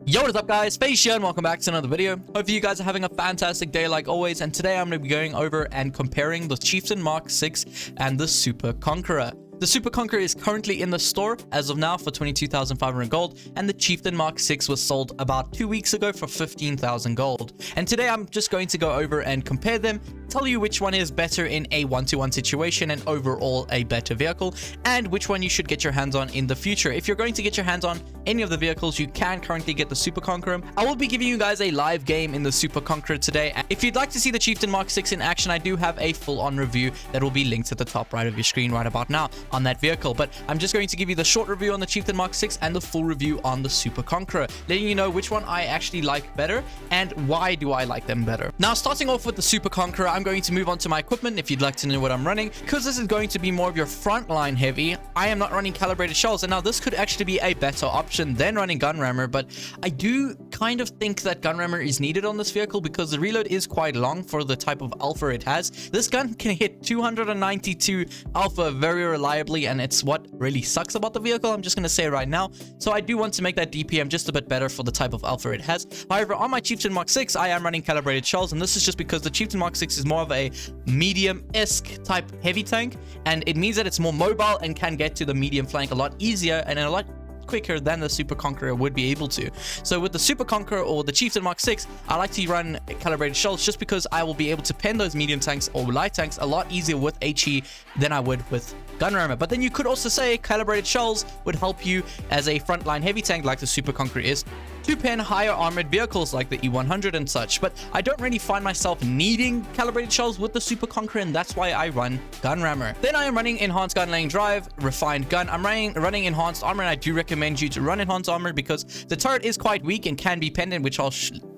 Yo, what is up guys, Face here and welcome back to another video. Hope you guys are having a fantastic day like always, and today I'm going to be going over and comparing the Chieftain MK6 and the Super Conqueror. The Super Conqueror is currently in the store as of now for 22,500 gold, and the Chieftain MK6 was sold about 2 weeks ago for 15,000 gold. And today I'm just going to go over and compare them, tell you which one is better in a 1-to-1 situation and overall a better vehicle, and which one you should get your hands on in the future. If you're going to get your hands on any of the vehicles, you can currently get the Super Conqueror. I will be giving you guys a live game in the Super Conqueror today. If you'd like to see the Chieftain MK6 in action, I do have a full-on review that will be linked at the top right of your screen right about now on that vehicle. But I'm just going to give you the short review on the Chieftain MK6 and the full review on the Super Conqueror, letting you know which one I actually like better and why do I like them better. Now, starting off with the Super Conqueror, I'm going to move on to my equipment if you'd like to know what I'm running, because this is going to be more of your frontline heavy. I am not running calibrated shells, and now this could actually be a better option than running gun rammer, but I do kind of think that gun rammer is needed on this vehicle because the reload is quite long for the type of alpha it has. This gun can hit 292 alpha very reliably, and it's what really sucks about the vehicle, I'm just going to say right now. So I do want to make that DPM just a bit better for the type of alpha it has. However, on my Chieftain MK6, I am running calibrated shells, and this is just because the Chieftain MK6 is more of a medium-esque type heavy tank, and it means that it's more mobile and can get to the medium flank a lot easier and a lot quicker than the Super Conqueror would be able to. So with the Super Conqueror or the Chieftain MK6, I like to run calibrated shells just because I will be able to pen those medium tanks or light tanks a lot easier with HE than I would with gun rammer. But then you could also say calibrated shells would help you as a frontline heavy tank like the Super Conqueror is to pen higher armored vehicles like the E100 and such. But I don't really find myself needing calibrated shells with the Super Conqueror, and that's why I run gun rammer. Then I am running enhanced gun lane drive, refined gun. I'm running enhanced armor, and I do recommend you to run enhanced armor because the turret is quite weak and can be penned, which I'll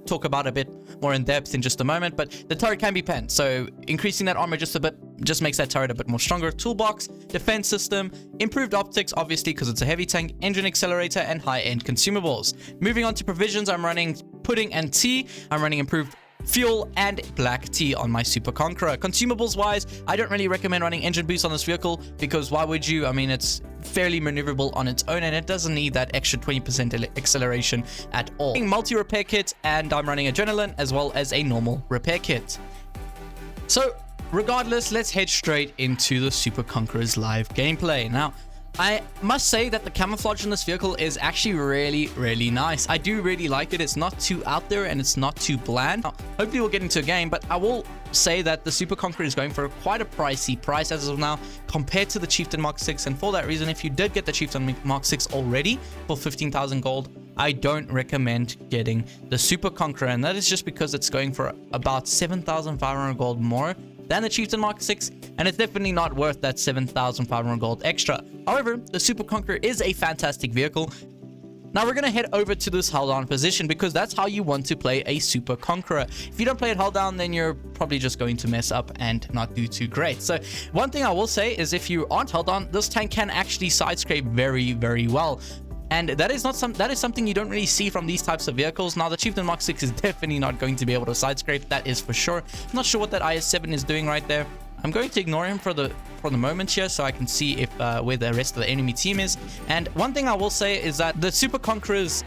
talk about a bit more in depth in just a moment. But the turret can be penned, so increasing that armor just a bit just makes that turret a bit more stronger. Toolbox, defense system, improved optics obviously because it's a heavy tank, engine accelerator, and high-end consumables. Moving on to provisions, I'm running pudding and tea. I'm running improved fuel and black tea on my Super Conqueror. Consumables wise, I don't really recommend running engine boost on this vehicle because why would you? I mean, it's fairly maneuverable on its own and it doesn't need that extra 20% acceleration at all. Multi-repair kit, and I'm running adrenaline as well as a normal repair kit. So regardless, let's head straight into the Super Conqueror's live gameplay. Now, I must say that the camouflage in this vehicle is actually really nice. I do really like it. It's not too out there and it's not too bland. Now, hopefully we'll get into a game, but I will say that the Super Conqueror is going for quite a pricey price as of now compared to the Chieftain MK6, and for that reason, if you did get the Chieftain MK6 already for 15,000 gold, I don't recommend getting the Super Conqueror, and that is just because it's going for about 7,500 gold more than the Chieftain MK6, and it's definitely not worth that 7,500 gold extra. However, the Super Conqueror is a fantastic vehicle. Now we're going to head over to this held down position because that's how you want to play a Super Conqueror. If you don't play it held down, then you're probably just going to mess up and not do too great. So one thing I will say is if you aren't held down, this tank can actually side scrape very well. And that is something you don't really see from these types of vehicles. Now, the Chieftain MK6 is definitely not going to be able to side scrape, that is for sure. I'm not sure what that IS-7 is doing right there. I'm going to ignore him for the moment here so I can see if where the rest of the enemy team is. And one thing I will say is that the Super Conqueror's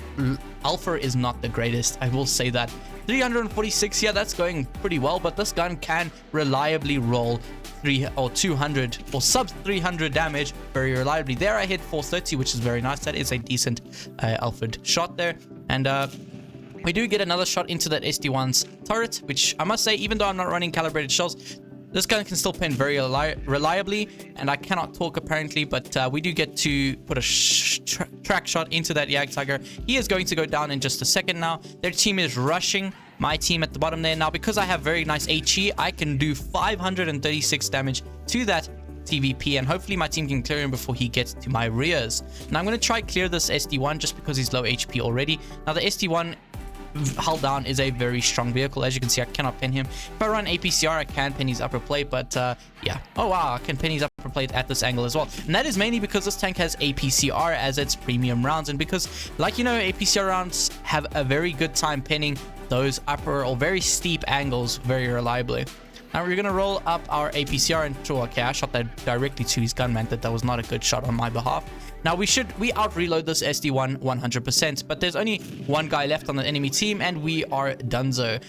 alpha is not the greatest. I will say that. 346, yeah, that's going pretty well, but this gun can reliably roll 300 or 200 or sub 300 damage very reliably. There I hit 430, which is very nice. That is a decent alpha'd shot there. And we do get another shot into that SD1's turret, which I must say, even though I'm not running calibrated shells, this gun can still pen very reliably, and I cannot talk apparently, but we do get to put a track shot into that Yag Tiger. He is going to go down in just a second now. Their team is rushing my team at the bottom there. Now, because I have very nice HE, I can do 536 damage to that TVP, and hopefully my team can clear him before he gets to my rears. Now, I'm going to try clear this SD1 just because he's low HP already. Now, the SD1 held down is a very strong vehicle. As you can see, I cannot pin him. If I run APCR, I can pin his upper plate, but yeah. Oh wow, I can pin his upper plate at this angle as well. And that is mainly because this tank has APCR as its premium rounds, and because, like you know, APCR rounds have a very good time pinning those upper or very steep angles very reliably. Now we're gonna roll up our APCR and okay, I shot that directly to his gunman. That was not a good shot on my behalf. Now we out reload this SD1 100%, but there's only one guy left on the enemy team and we are donezo.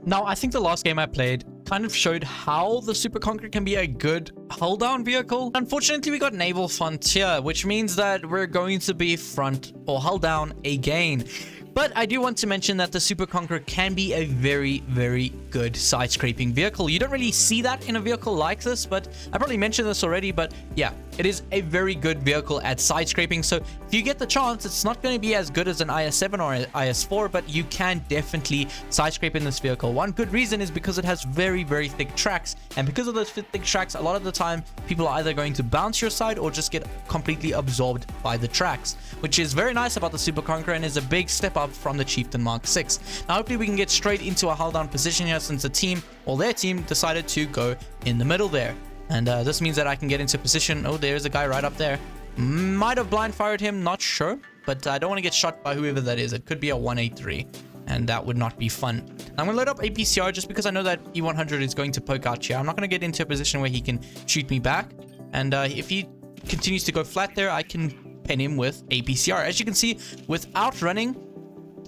Now, I think the last game I played kind of showed how the Super Conqueror can be a good hull down vehicle. Unfortunately, we got Naval Frontier, which means that we're going to be front or hull down again. But I do want to mention that the Super Conqueror can be a very, very good side scraping vehicle. You don't really see that in a vehicle like this, but I probably mentioned this already, but yeah, it is a very good vehicle at side scraping. So if you get the chance, it's not going to be as good as an IS-7 or an IS-4, but you can definitely side scrape in this vehicle. One good reason is because it has very, very thick tracks, and because of those thick tracks, a lot of the time people are either going to bounce your side or just get completely absorbed by the tracks, which is very nice about the Super Conqueror and is a big step up from the Chieftain Mark 6. Now hopefully we can get straight into a hull down position here, since the team, or their team, decided to go in the middle there. And this means that I can get into position. Oh, there's a guy right up there. Might have blind fired him, not sure, but I don't want to get shot by whoever that is. It could be a 183, and that would not be fun. I'm going to load up a PCR just because I know that E100 is going to poke out here. I'm not going to get into a position where he can shoot me back, and if he continues to go flat there, I can pin him with a PCR. As you can see, without running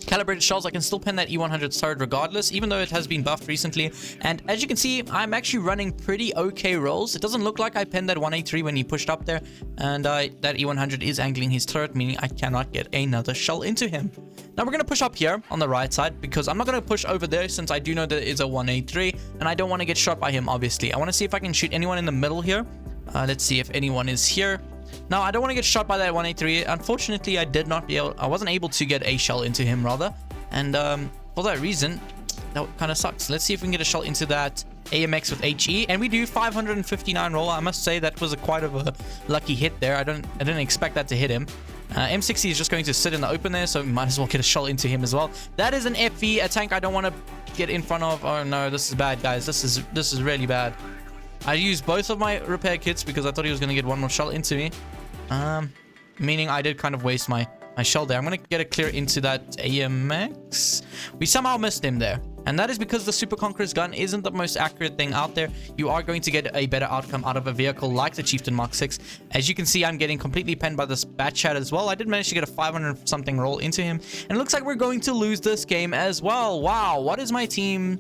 calibrated shells, I can still pen that E100 turret regardless, even though it has been buffed recently. And as you can see, I'm actually running pretty okay rolls. It doesn't look like I penned that 183 when he pushed up there, and that E100 is angling his turret, meaning I cannot get another shell into him. Now we're going to push up here on the right side, because I'm not going to push over there, since I do know that it is a 183 and I don't want to get shot by him. Obviously, I want to see if I can shoot anyone in the middle here. Let's see if anyone is here. Now, I don't want to get shot by that 183. Unfortunately, I wasn't able to get a shell into him, rather. And for that reason, that kind of sucks. Let's see if we can get a shell into that AMX with HE. And we do 559 roll. I must say that was quite of a lucky hit there. I didn't expect that to hit him. M60 is just going to sit in the open there, so we might as well get a shell into him as well. That is an FV, a tank I don't want to get in front of. Oh no, this is bad, guys. This is really bad. I used both of my repair kits because I thought he was going to get one more shell into me. Meaning I did kind of waste my shell there. I'm going to get a clear into that AMX. We somehow missed him there. And that is because the Super Conqueror's gun isn't the most accurate thing out there. You are going to get a better outcome out of a vehicle like the Chieftain Mark 6. As you can see, I'm getting completely penned by this bat chat as well. I did manage to get a 500 something roll into him. And it looks like we're going to lose this game as well. Wow, what is my team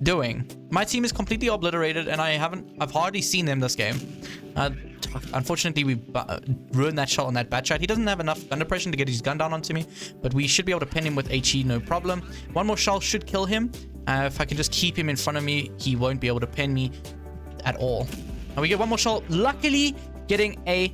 doing? My team is completely obliterated, and I've hardly seen them this game. Unfortunately, we ruined that shot on that bat chat. He doesn't have enough gun depression to get his gun down onto me, but we should be able to pin him with HE, no problem. One more shell should kill him. If I can just keep him in front of me, he won't be able to pin me at all. And we get one more shell, luckily getting a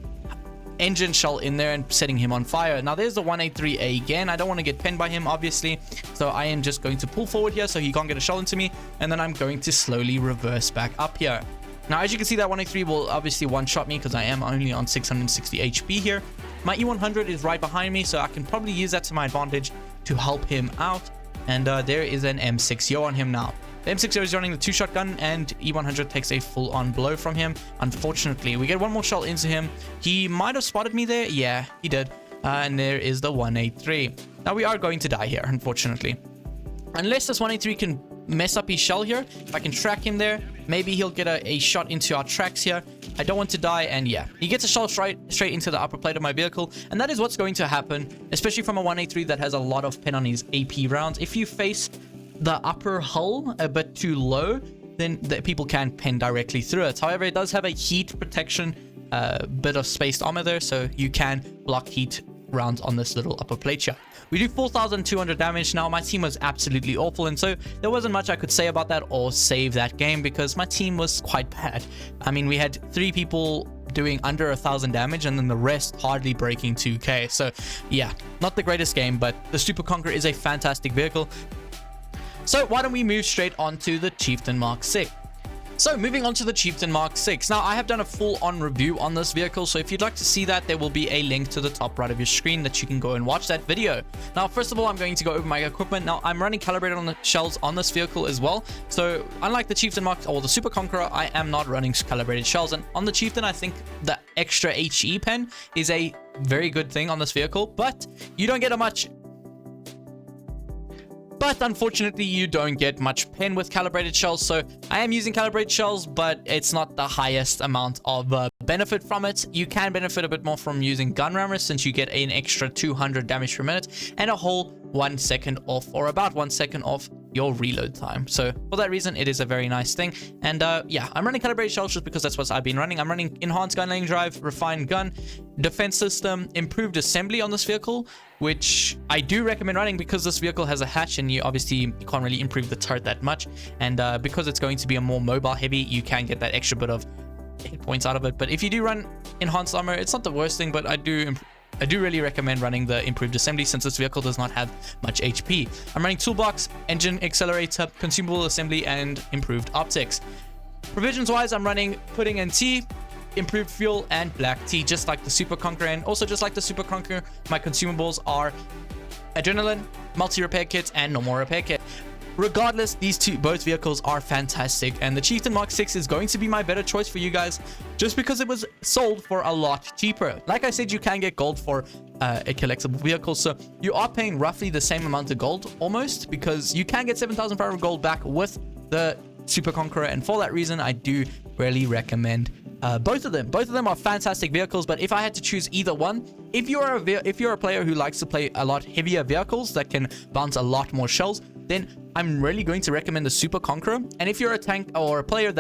engine shell in there and setting him on fire. Now there's the 183A again. I don't want to get pinned by him, obviously, so I am just going to pull forward here so he can't get a shell into me, and then I'm going to slowly reverse back up here. Now, as you can see, that 183 will obviously one-shot me because I am only on 660 HP here. My E100 is right behind me, so I can probably use that to my advantage to help him out. And there is an M60 on him now. The M60 is running the two-shot gun, and E100 takes a full-on blow from him. Unfortunately, we get one more shell into him. He might have spotted me there. Yeah, he did. And there is the 183. Now, we are going to die here, unfortunately. Unless this 183 can mess up his shell here, if I can track him there, maybe he'll get a shot into our tracks here. I don't want to die, and yeah, he gets a shell straight into the upper plate of my vehicle, and that is what's going to happen, especially from a 183 that has a lot of pin on his AP rounds. If you face the upper hull a bit too low, then people can pin directly through it. However, it does have a heat protection, bit of spaced armor there, so you can block heat rounds on this little upper plate here. We do 4,200 damage. Now, my team was absolutely awful, and so there wasn't much I could say about that or save that game because my team was quite bad. I mean, we had 3 people doing under 1,000 damage and then the rest hardly breaking 2k. So yeah, not the greatest game, but the Super Conqueror is a fantastic vehicle. So why don't we move straight on to the Chieftain Mark 6. So moving on to the Chieftain Mark 6. Now, I have done a full-on review on this vehicle, so if you'd like to see that, there will be a link to the top right of your screen that you can go and watch that video. Now, first of all, I'm going to go over my equipment. Now, I'm running calibrated on the shells on this vehicle as well. So unlike the Chieftain Mark or the Super Conqueror, I am not running calibrated shells. And on the Chieftain, I think the extra HE pen is a very good thing on this vehicle, but you don't get a much... But unfortunately, you don't get much pen with calibrated shells, so I am using calibrated shells, but it's not the highest amount of benefit from it. You can benefit a bit more from using gun rammers since you get an extra 200 damage per minute and a whole 1 second off, or about 1 second off your reload time. So for that reason, it is a very nice thing. And yeah, I'm running calibrated shells just because that's what I've been running. I'm running enhanced gun laying drive, refined gun, defense system, improved assembly on this vehicle, which I do recommend running because this vehicle has a hatch and you obviously can't really improve the turret that much. And because it's going to be a more mobile heavy, you can get that extra bit of hit points out of it. But if you do run enhanced armor, it's not the worst thing, but I do really recommend running the improved assembly since this vehicle does not have much HP. I'm running toolbox, engine, accelerator, consumable assembly, and improved optics. Provisions wise, I'm running pudding and tea, improved fuel, and black tea, just like the Super-Conqueror. And also just like the Super-Conqueror, my consumables are adrenaline, multi-repair kit, and normal repair kit. Regardless, both vehicles are fantastic, and the Chieftain Mark 6 is going to be my better choice for you guys just because it was sold for a lot cheaper. Like I said, you can get gold for a collectible vehicle, so you are paying roughly the same amount of gold almost, because you can get 7,500 gold back with the Super-Conqueror, and for that reason, I do really recommend both of them. Both of them are fantastic vehicles, but if I had to choose either one, if you're a player who likes to play a lot heavier vehicles that can bounce a lot more shells, then I'm really going to recommend the Super-Conqueror. And if you're a tank or a player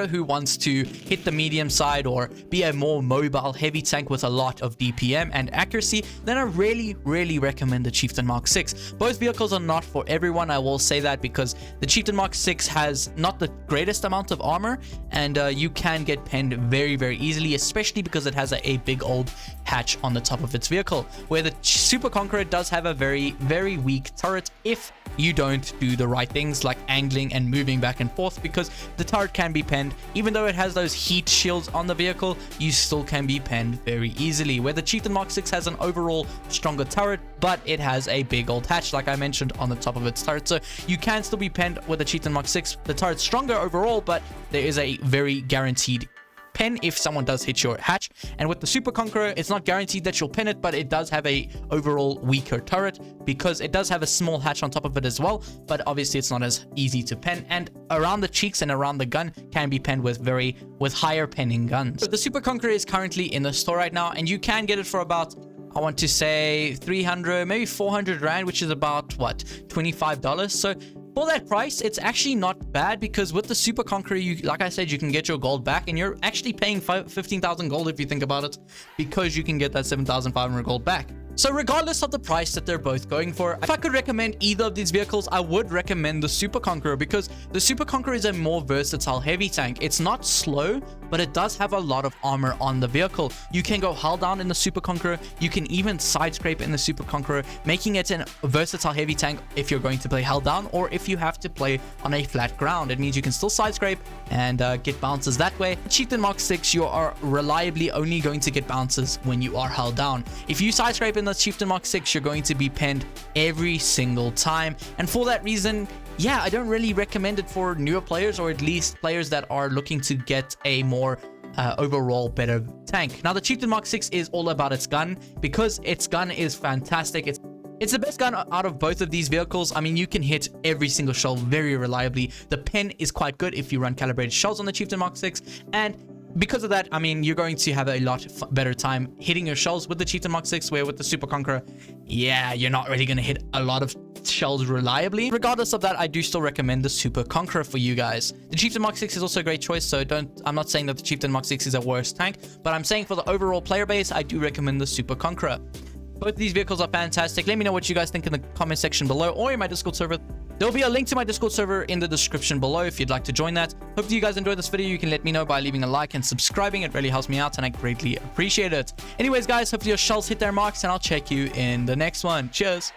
who wants to hit the medium side or be a more mobile heavy tank with a lot of DPM and accuracy, then I really recommend the Chieftain Mark 6. Both vehicles are not for everyone, I will say that, because the Chieftain Mark 6 has not the greatest amount of armor, and you can get penned very easily, especially because it has a big old hatch on the top of its vehicle, where the Super-Conqueror does have a very weak turret if you don't do the right things like angling and moving back and forth, because the turret can be penned. Even though it has those heat shields on the vehicle, you still can be penned very easily, where the Chieftain Mark 6 has an overall stronger turret, but it has a big old hatch like I mentioned on the top of its turret, so you can still be penned with the Chieftain Mark 6. The turret's stronger overall, but there is a very guaranteed pen if someone does hit your hatch. And with the Super-Conqueror, it's not guaranteed that you'll pin it, but it does have a overall weaker turret because it does have a small hatch on top of it as well, but obviously it's not as easy to pen, and around the cheeks and around the gun can be penned with higher penning guns. So the Super-Conqueror is currently in the store right now, and you can get it for about, I want to say 300, maybe 400 Rand, which is about what, $25. So for that price, it's actually not bad, because with the Super-Conqueror, like I said, you can get your gold back, and you're actually paying 15,000 gold if you think about it, because you can get that 7,500 gold back. So regardless of the price that they're both going for, if I could recommend either of these vehicles, I would recommend the Super-Conqueror, because the Super-Conqueror is a more versatile heavy tank. It's not slow, but it does have a lot of armor on the vehicle. You can go hull down in the Super-Conqueror. You can even side scrape in the Super-Conqueror, making it a versatile heavy tank if you're going to play hull down, or if you have to play on a flat ground. It means you can still side scrape and get bounces that way. Chieftain Mark 6, you are reliably only going to get bounces when you are hull down. If you side scrape in the Chieftain Mark 6, you're going to be penned every single time, and for that reason, yeah, I don't really recommend it for newer players, or at least players that are looking to get a more overall better tank. Now the Chieftain Mark 6 is all about its gun, because its gun is fantastic. It's the best gun out of both of these vehicles. I mean, you can hit every single shell very reliably. The pen is quite good if you run calibrated shells on the Chieftain Mark 6, and because of that, I mean, you're going to have a lot better time hitting your shells with the Chieftain Mark 6, where with the Super-Conqueror, yeah, you're not really going to hit a lot of shells reliably. Regardless of that, I do still recommend the Super-Conqueror for you guys. The Chieftain Mark 6 is also a great choice, so I'm not saying that the Chieftain Mark 6 is a worse tank, but I'm saying for the overall player base, I do recommend the Super-Conqueror. Both of these vehicles are fantastic. Let me know what you guys think in the comment section below, or in my Discord server. There will be a link to my Discord server in the description below if you'd like to join that. Hope you guys enjoyed this video. You can let me know by leaving a like and subscribing. It really helps me out, and I greatly appreciate it. Anyways, guys, hope your shells hit their marks, and I'll check you in the next one. Cheers.